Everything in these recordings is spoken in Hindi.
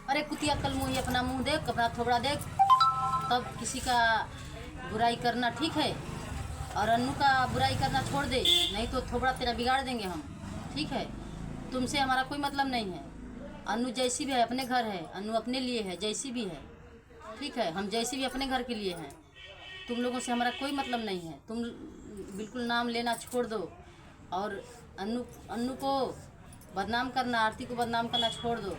अरे कुतिया कल मुँह अपना मुंह देख, अपना थोबड़ा देख, तब किसी का बुराई करना ठीक है। और अन्नू का बुराई करना छोड़ दे, नहीं तो थोबड़ा तेरा बिगाड़ देंगे हम, ठीक है। तुमसे हमारा कोई मतलब नहीं है। अन्नू जैसी भी है अपने घर है, अन्नू अपने लिए है जैसी भी है, ठीक है। हम जैसी भी अपने घर के लिए हैं। तुम लोगों से हमारा कोई मतलब नहीं है। तुम बिल्कुल नाम लेना छोड़ दो और अन्नू अन्नू को बदनाम करना, आरती को बदनाम करना छोड़ दो,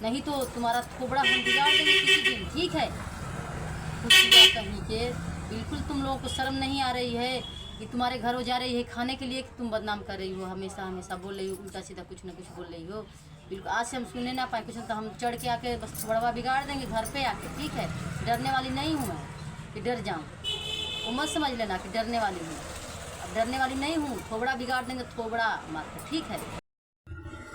नहीं तो तुम्हारा थोबड़ा हम बिगाड़ देंगे किसी दिन, ठीक है। कुछ कहीं के बिल्कुल तुम लोगों को शर्म नहीं आ रही है कि तुम्हारे घर हो जा रही है खाने के लिए कि तुम बदनाम कर रही हो, हमेशा हमेशा बोल रही हो, उल्टा सीधा कुछ ना कुछ बोल रही हो। बिल्कुल आज से हम सुनने ना पाए कुछ, तो हम चढ़ के आके बस थोड़ा बिगाड़ देंगे घर पे आके, ठीक है। डरने वाली नहीं हूँ मैं कि डर जाऊँ, वो मत समझ लेना कि डरने वाली हूँ। अब डरने वाली नहीं हूँ, थोबड़ा बिगाड़ देंगे, थोबड़ा मात्र, ठीक है।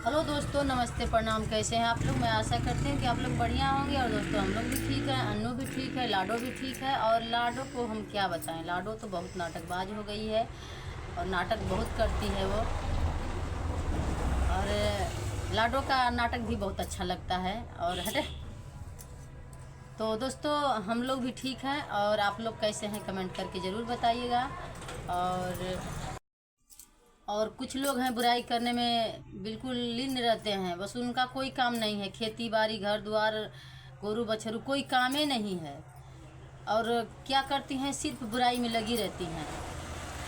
हेलो दोस्तों, नमस्ते, प्रणाम। कैसे हैं आप लोग? मैं आशा करती हूँ कि आप लोग बढ़िया होंगे। और दोस्तों हम लोग भी ठीक हैं, अन्नू भी ठीक है, लाडो भी ठीक है। और लाडो को हम क्या बताएं, लाडो तो बहुत नाटकबाज हो गई है और नाटक बहुत करती है वो। और लाडो का नाटक भी बहुत अच्छा लगता है। और हटे तो दोस्तों हम लोग भी ठीक हैं। और आप लोग कैसे हैं कमेंट करके ज़रूर बताइएगा। और कुछ लोग हैं बुराई करने में बिल्कुल लीन रहते हैं, बस उनका कोई काम नहीं है, खेती बाड़ी घर द्वार गोरू बछरू कोई काम ही नहीं है। और क्या करती हैं, सिर्फ बुराई में लगी रहती हैं।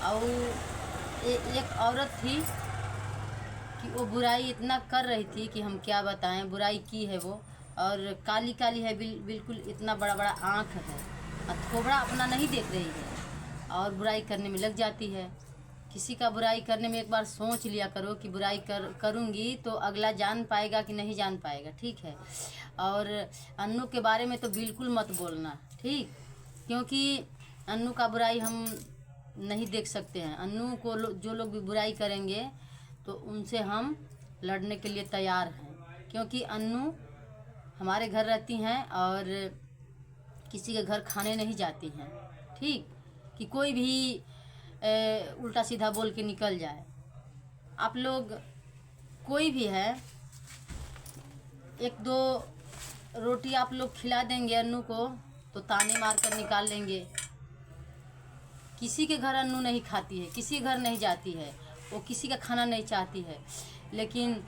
और एक औरत थी कि वो बुराई इतना कर रही थी कि हम क्या बताएं, बुराई की है वो। और काली काली है, बिल्कुल इतना बड़ा बड़ा आँख है और थोबड़ा अपना नहीं देख रही है और बुराई करने में लग जाती है। किसी का बुराई करने में एक बार सोच लिया करो कि बुराई करूँगी तो अगला जान पाएगा कि नहीं जान पाएगा, ठीक है। और अन्नू के बारे में तो बिल्कुल मत बोलना, ठीक, क्योंकि अन्नू का बुराई हम नहीं देख सकते हैं। अन्नू को जो लोग भी बुराई करेंगे तो उनसे हम लड़ने के लिए तैयार हैं, क्योंकि अन्नू हमारे घर रहती हैं और किसी के घर खाने नहीं जाती हैं, ठीक, कि कोई भी उल्टा सीधा बोल के निकल जाए। आप लोग कोई भी है, एक दो रोटी आप लोग खिला देंगे अन्नू को तो ताने मार कर निकाल लेंगे। किसी के घर अन्नू नहीं खाती है, किसी घर नहीं जाती है, वो किसी का खाना नहीं चाहती है। लेकिन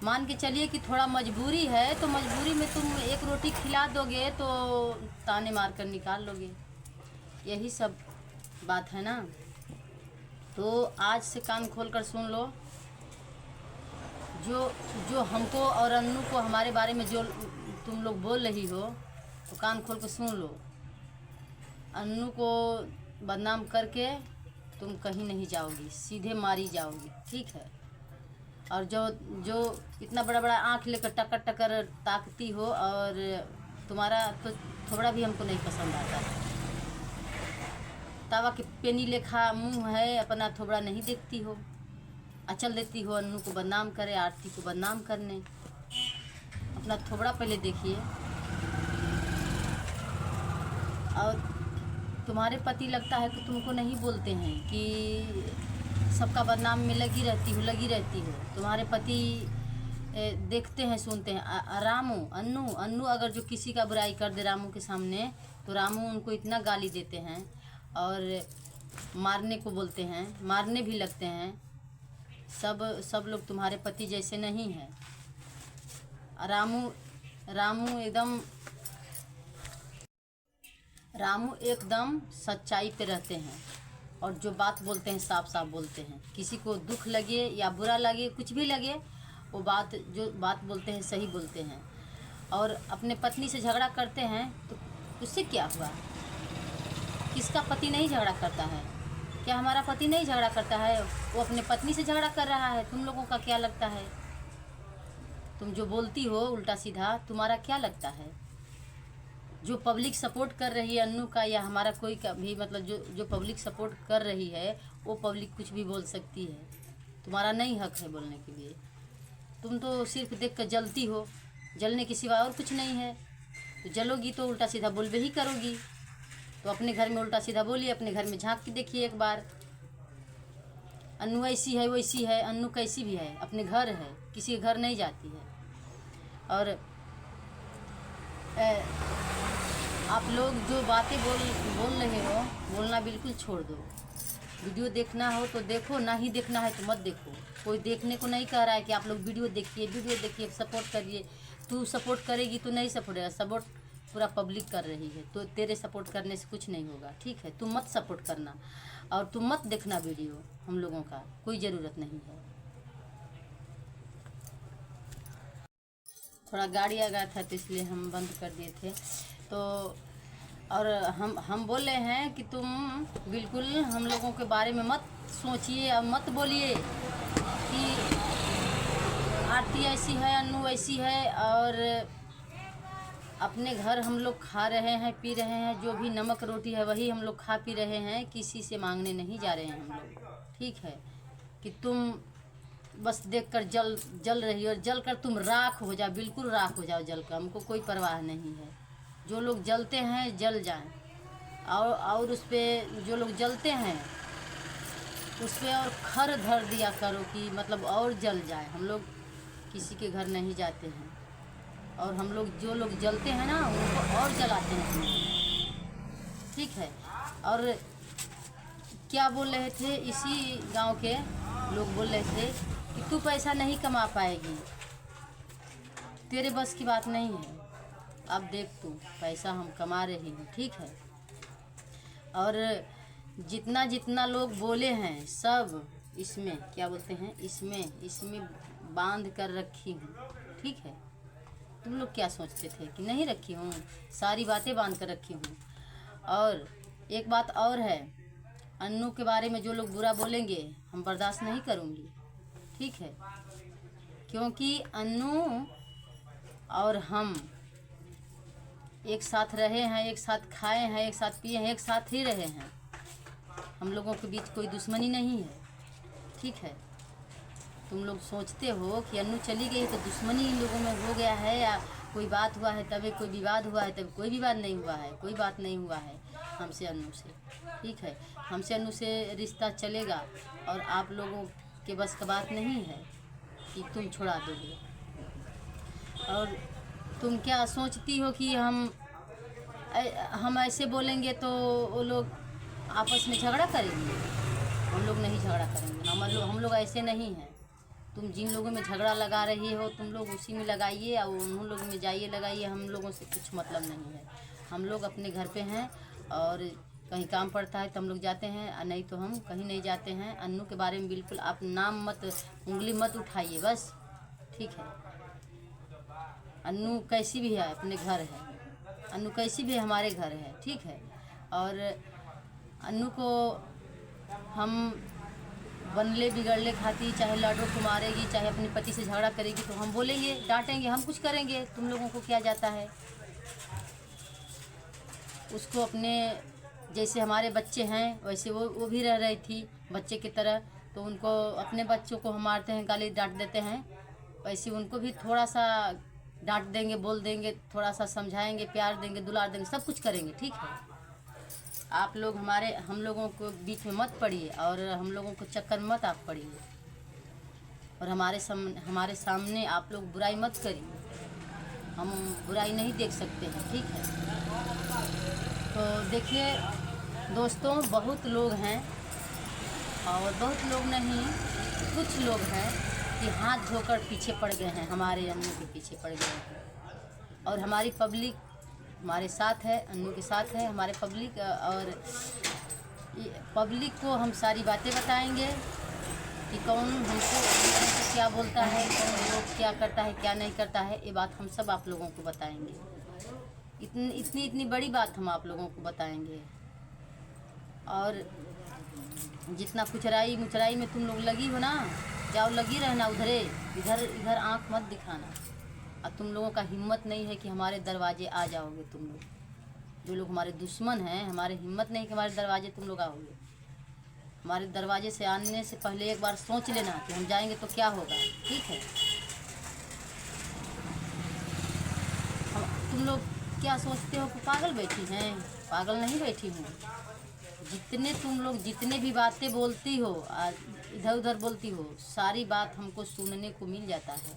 मान के चलिए कि थोड़ा मजबूरी है तो मजबूरी में तुम एक रोटी खिला दोगे तो ताने मार कर निकाल लोगे, यही सब बात है ना। तो आज से कान खोल कर सुन लो, जो हमको और अन्नू को हमारे बारे में जो तुम लोग बोल रही हो तो कान खोल कर सुन लो। अन्नू को बदनाम करके तुम कहीं नहीं जाओगी, सीधे मारी जाओगी, ठीक है। और जो इतना बड़ा बड़ा आँख लेकर टकर टकर ताकती हो, और तुम्हारा तो थोड़ा भी हमको नहीं पसंद आता है। तावा के पेनी लेखा मुंह है, अपना थोबड़ा नहीं देखती हो, अचल देती हो अन्नू को बदनाम करे, आरती को बदनाम करने। अपना थोबड़ा पहले देखिए। और तुम्हारे पति लगता है कि तुमको नहीं बोलते हैं कि सबका बदनाम में लगी रहती हो। तुम्हारे पति देखते हैं सुनते हैं। रामू अन्नू अगर जो किसी का बुराई कर दे रामू के सामने तो रामू उनको इतना गाली देते हैं और मारने को बोलते हैं, मारने भी लगते हैं। सब लोग तुम्हारे पति जैसे नहीं हैं। रामू एकदम सच्चाई पे रहते हैं और जो बात बोलते हैं साफ साफ बोलते हैं। किसी को दुख लगे या बुरा लगे, कुछ भी लगे, वो जो बात बोलते हैं सही बोलते हैं। और अपने पत्नी से झगड़ा करते हैं तो उससे क्या हुआ? किसका पति नहीं झगड़ा करता है? क्या हमारा पति नहीं झगड़ा करता है? वो अपने पत्नी से झगड़ा कर रहा है, तुम लोगों का क्या लगता है? तुम जो बोलती हो उल्टा सीधा, तुम्हारा क्या लगता है? जो पब्लिक सपोर्ट कर रही है अन्नू का या हमारा कोई का भी, मतलब जो पब्लिक सपोर्ट कर रही है वो पब्लिक कुछ भी बोल सकती है, तुम्हारा नहीं हक है बोलने के लिए। तुम तो सिर्फ देख कर जलती हो, जलने के सिवा और कुछ नहीं है। तो जलोगी तो उल्टा सीधा बोलबे ही करोगी। तो अपने घर में उल्टा सीधा बोलिए, अपने घर में झांक के देखिए एक बार। अन्नू ऐसी है वैसी है, अन्नू कैसी भी है, अपने घर है, किसी के घर नहीं जाती है। और ए, आप लोग जो बातें बोल रहे हो, बोलना बिल्कुल छोड़ दो। वीडियो देखना हो तो देखो, ना ही देखना है तो मत देखो। कोई देखने को नहीं कह रहा है कि आप लोग वीडियो देखिए, सपोर्ट करिए। तू सपोर्ट करेगी तो नहीं सपोर्ट होगा, सपोर्ट पूरा पब्लिक कर रही है, तो तेरे सपोर्ट करने से कुछ नहीं होगा, ठीक है। तुम मत सपोर्ट करना और तुम मत देखना वीडियो, हम लोगों का कोई ज़रूरत नहीं है। थोड़ा गाड़ी आ गया था तो इसलिए हम बंद कर दिए थे। तो और हम बोल रहे हैं कि तुम बिल्कुल हम लोगों के बारे में मत सोचिए और मत बोलिए कि आरती ऐसी है, अन्नू ऐसी है। और अपने घर हम लोग खा रहे हैं, पी रहे हैं, जो भी नमक रोटी है वही हम लोग खा पी रहे हैं, किसी से मांगने नहीं जा रहे हैं हम लोग, ठीक है। कि तुम बस देखकर जल रही हो, और जल कर तुम राख हो जाओ, बिल्कुल राख हो जाओ, जल कर हमको कोई परवाह नहीं है। जो लोग जलते हैं जल जाएं, और उस पर जो लोग जलते हैं उस पर और खर धर दिया करो कि मतलब और जल जाए। हम लोग किसी के घर नहीं जाते हैं, और हम लोग जो लोग जलते हैं ना उनको और जलाते हैं, ठीक है। और क्या बोल रहे थे, इसी गांव के लोग बोल रहे थे कि तू पैसा नहीं कमा पाएगी, तेरे बस की बात नहीं है। अब देख तू, पैसा हम कमा रही हूँ, ठीक है। और जितना जितना लोग बोले हैं सब इसमें क्या बोलते हैं, इसमें बांध कर रखी हूँ, ठीक है। तुम लोग क्या सोचते थे कि नहीं रखी हूँ, सारी बातें बांध कर रखी हूँ। और एक बात और है, अन्नू के बारे में जो लोग बुरा बोलेंगे हम बर्दाश्त नहीं करूँगी, ठीक है। क्योंकि अन्नू और हम एक साथ रहे हैं, एक साथ खाए हैं, एक साथ पिए हैं, एक साथ ही रहे हैं। हम लोगों के बीच कोई दुश्मनी नहीं है, ठीक है। तुम लोग सोचते हो कि अन्नू चली गई तो दुश्मनी इन लोगों में हो गया है, या कोई बात हुआ है तभी कोई विवाद हुआ है, तभी कोई विवाद नहीं हुआ है, कोई बात नहीं हुआ है हमसे अन्नू से, ठीक है। हमसे अन्नू से रिश्ता चलेगा, और आप लोगों के बस का बात नहीं है कि तुम छुड़ा दोगे। और तुम क्या सोचती हो कि हम ऐसे बोलेंगे तो वो लोग आपस में झगड़ा करेंगे? हम लोग नहीं झगड़ा करेंगे, हम लोग ऐसे नहीं हैं। तुम जिन लोगों में झगड़ा लगा रही हो तुम लोग उसी में लगाइए, और उन लोगों में जाइए लगाइए, हम लोगों से कुछ मतलब नहीं है। हम लोग अपने घर पे हैं, और कहीं काम पड़ता है तो हम लोग जाते हैं, और नहीं तो हम कहीं नहीं जाते हैं। अन्नू के बारे में बिल्कुल आप नाम मत, उंगली मत उठाइए बस, ठीक है। अन्नू कैसी भी है अपने घर है, अन्नू कैसी भी है हमारे घर है, ठीक है। और अन्नू को हम बनले बिगड़ले खाती, चाहे लाडो को मारेगी, चाहे अपने पति से झगड़ा करेगी तो हम बोलेंगे, डांटेंगे, हम कुछ करेंगे, तुम लोगों को क्या जाता है। उसको अपने जैसे हमारे बच्चे हैं वैसे वो भी रह रही थी बच्चे की तरह, तो उनको अपने बच्चों को हम मारते हैं, गाली डांट देते हैं, वैसे उनको भी थोड़ा सा डांट देंगे, बोल देंगे, थोड़ा सा समझाएंगे, प्यार देंगे, दुलार देंगे, सब कुछ करेंगे, ठीक है। आप लोग हम लोगों को बीच में मत पड़िए, और हम लोगों को चक्कर मत आप पड़िए, और हमारे सामने आप लोग बुराई मत करिए, हम बुराई नहीं देख सकते हैं, ठीक है। तो देखिए दोस्तों, बहुत लोग हैं, और बहुत लोग नहीं, कुछ लोग हैं कि हाथ धोकर पीछे पड़ गए हैं, हमारे अन्नू के पीछे पड़ गए हैं। और हमारी पब्लिक हमारे साथ है, अन्नू के साथ है हमारे पब्लिक, और पब्लिक को हम सारी बातें बताएंगे कि कौन हमको क्या बोलता है, कौन लोग क्या करता है, क्या नहीं करता है, ये बात हम सब आप लोगों को बताएंगे। इतनी बड़ी बात हम आप लोगों को बताएंगे। और जितना कुचराई मुचराई में तुम लोग लगी हो ना, जाओ लगी रहना उधरे, इधर आंख मत दिखाना। और तुम लोगों का हिम्मत नहीं है कि हमारे दरवाजे आ जाओगे तुम लोग, जो लोग हमारे दुश्मन हैं, हमारे हिम्मत नहीं कि हमारे दरवाजे तुम लोग आओगे। हमारे दरवाजे से आने से पहले एक बार सोच लेना कि हम जाएंगे तो क्या होगा, ठीक है। तुम लोग क्या सोचते हो कि पागल बैठी हैं? पागल नहीं बैठी हूँ। तुम लोग जितने भी बातें बोलती हो, इधर उधर बोलती हो, सारी बात हमको सुनने को मिल जाता है,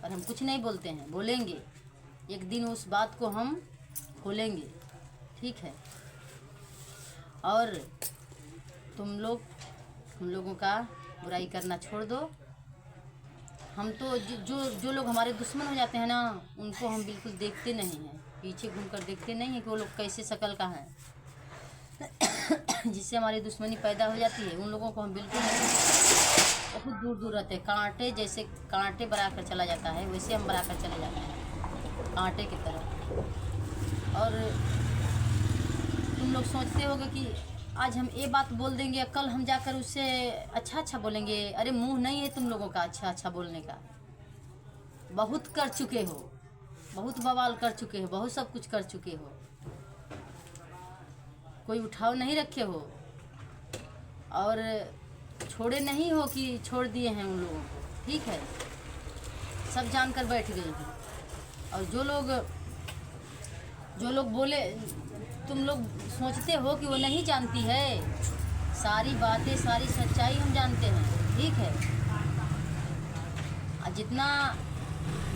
और हम कुछ नहीं बोलते हैं, बोलेंगे, एक दिन उस बात को हम खोलेंगे, ठीक है। और तुम लोग हम लोगों का बुराई करना छोड़ दो। हम तो जो लोग हमारे दुश्मन हो जाते हैं ना, उनको हम बिल्कुल देखते नहीं हैं, पीछे घूमकर देखते नहीं हैं कि वो लोग कैसे शक्ल का हैं। जिससे हमारी दुश्मनी पैदा हो जाती है, उन लोगों को हम बिल्कुल बहुत दूर दूर रहते हैं। कांटे जैसे कांटे बराकर चला जाता है, वैसे हम बराकर चले जाते हैं, कांटे की तरह। और तुम लोग सोचते होगे कि आज हम ये बात बोल देंगे, कल हम जाकर उससे अच्छा बोलेंगे। अरे मुंह नहीं है तुम लोगों का अच्छा बोलने का। बहुत कर चुके हो, बहुत बवाल कर चुके हो, बहुत सब कुछ कर चुके हो, कोई उठाव नहीं रखे हो और छोड़े नहीं हो कि छोड़ दिए हैं उन लोगों को, ठीक है। सब जानकर बैठ गए हैं। और जो लोग बोले, तुम लोग सोचते हो कि वो नहीं जानती है। सारी बातें, सारी सच्चाई हम जानते हैं, ठीक है।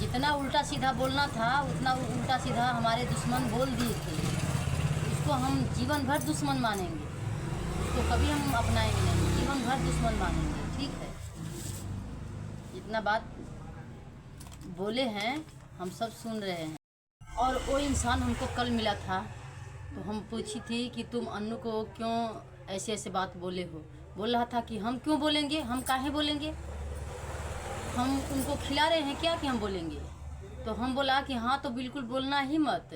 जितना उल्टा सीधा बोलना था, उतना उल्टा सीधा हमारे दुश्मन बोल दिए थे। उसको हम जीवन भर दुश्मन मानेंगे, उसको कभी हम अपनाएंगे नहीं, जीवन भर दुश्मन मानेंगे, ठीक है। जितना बात बोले हैं हम सब सुन रहे हैं। और वो इंसान हमको कल मिला था, तो हम पूछी थी कि तुम अन्नू को क्यों ऐसे बात बोले हो। बोल रहा था कि हम क्यों बोलेंगे, हम काहे बोलेंगे, हम उनको खिला रहे हैं क्या कि हम बोलेंगे। तो हम बोला कि हाँ तो बिल्कुल बोलना ही मत,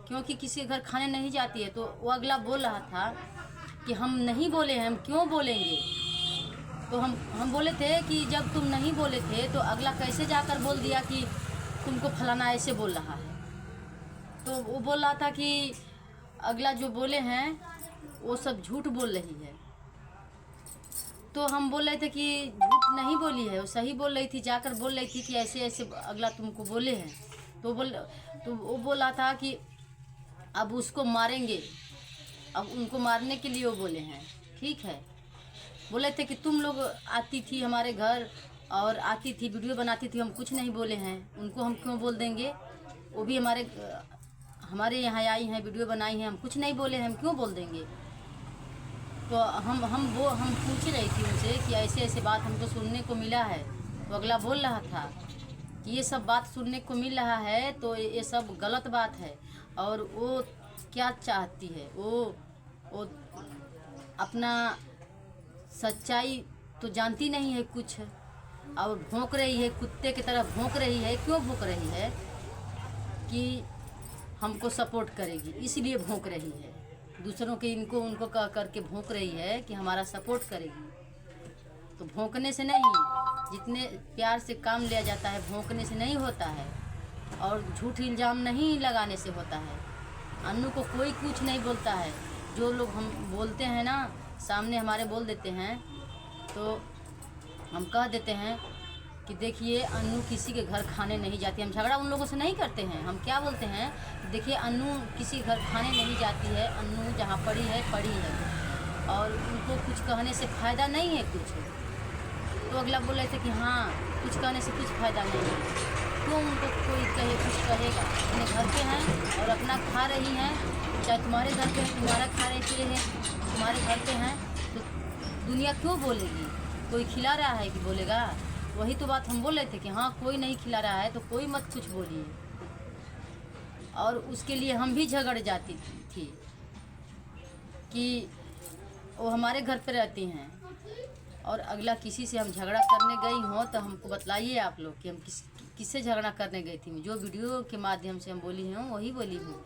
क्योंकि किसी के घर खाने नहीं जाती है। तो वो अगला बोल रहा था कि हम नहीं बोले हैं, हम क्यों बोलेंगे। तो हम बोले थे कि जब तुम नहीं बोले थे तो अगला कैसे जाकर बोल दिया कि तुमको फलाना ऐसे बोल रहा है। तो वो बोल रहा था कि अगला जो बोले हैं वो सब झूठ बोल रही है। तो हम बोल रहे थे कि झूठ नहीं बोली है, वो सही बोल रही थी, जाकर बोल रही थी कि ऐसे अगला तुमको बोले हैं। तो वो बोल रहा था कि अब उसको मारेंगे, अब उनको मारने के लिए वो बोले हैं, ठीक है। बोले थे कि तुम लोग आती थी हमारे घर और आती थी वीडियो बनाती थी, हम कुछ नहीं बोले हैं, उनको हम क्यों बोल देंगे। वो भी हमारे यहाँ आई हैं, वीडियो बनाई हैं, हम कुछ नहीं बोले हैं, हम क्यों बोल देंगे। तो हम पूछ रही थी उनसे कि ऐसे बात हमको सुनने को मिला है। तो अगला बोल रहा था कि ये सब बात सुनने को मिल रहा है तो ये सब गलत बात है। और वो क्या चाहती है, वो अपना सच्चाई तो जानती नहीं है कुछ, और भौंक रही है, कुत्ते की तरह भौंक रही है। क्यों भौंक रही है कि हमको सपोर्ट करेगी, इसलिए भौंक रही है। दूसरों के उनको करके भौंक रही है कि हमारा सपोर्ट करेगी। तो भौंकने से नहीं, जितने प्यार से काम लिया जाता है भौंकने से नहीं होता है, और झूठ इल्ज़ाम नहीं लगाने से होता है। अन्नू को कोई कुछ नहीं बोलता है। जो लोग हम बोलते हैं ना, सामने हमारे बोल देते हैं, तो हम कह देते हैं कि देखिए अन्नू किसी के घर खाने नहीं जाती। हम झगड़ा उन लोगों से नहीं करते हैं। हम क्या बोलते हैं, देखिए अन्नू किसी घर खाने नहीं जाती है, अन्नू जहाँ पड़ी है और उनको कुछ कहने से फ़ायदा नहीं है कुछ। तो अगला बोल रहे थे कि हाँ कुछ कहने से कुछ फ़ायदा नहीं है, क्यों उनको कोई कहे, कुछ कहेगा। अपने घर पे हैं और अपना खा रही हैं, चाहे तुम्हारे घर पे है, तुम्हारा खा रहे हैं, तुम्हारे घर पे हैं, तो दुनिया क्यों बोलेगी। कोई खिला रहा है कि बोलेगा। वही तो बात हम बोल रहे थे कि हाँ कोई नहीं खिला रहा है तो कोई मत कुछ बोलिए। और उसके लिए हम भी झगड़ जाती थी कि वो हमारे घर पे रहती हैं और अगला किसी से हम झगड़ा करने गई हो तो हमको बतलाइए आप लोग कि हम किससे झगड़ा करने गई थी। जो वीडियो के माध्यम से हम बोली हूँ वही बोली हूँ।